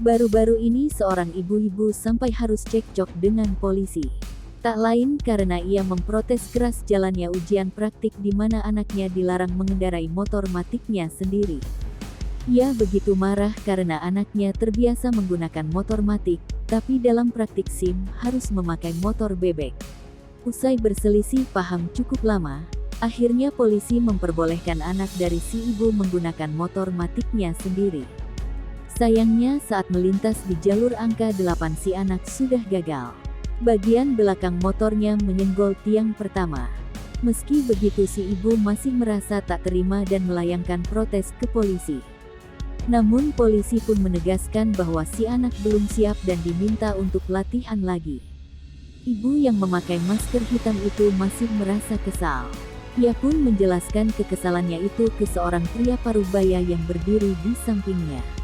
Baru-baru ini seorang ibu-ibu sampai harus cekcok dengan polisi. Tak lain karena ia memprotes keras jalannya ujian praktik di mana anaknya dilarang mengendarai motor matiknya sendiri. Ia begitu marah karena anaknya terbiasa menggunakan motor matik, tapi dalam praktik SIM harus memakai motor bebek. Usai berselisih paham cukup lama, akhirnya polisi memperbolehkan anak dari si ibu menggunakan motor matiknya sendiri. Sayangnya saat melintas di jalur angka 8 si anak sudah gagal. Bagian belakang motornya menyenggol tiang pertama. Meski begitu si ibu masih merasa tak terima dan melayangkan protes ke polisi. Namun polisi pun menegaskan bahwa si anak belum siap dan diminta untuk latihan lagi. Ibu yang memakai masker hitam itu masih merasa kesal. Ia pun menjelaskan kekesalannya itu ke seorang pria parubaya yang berdiri di sampingnya.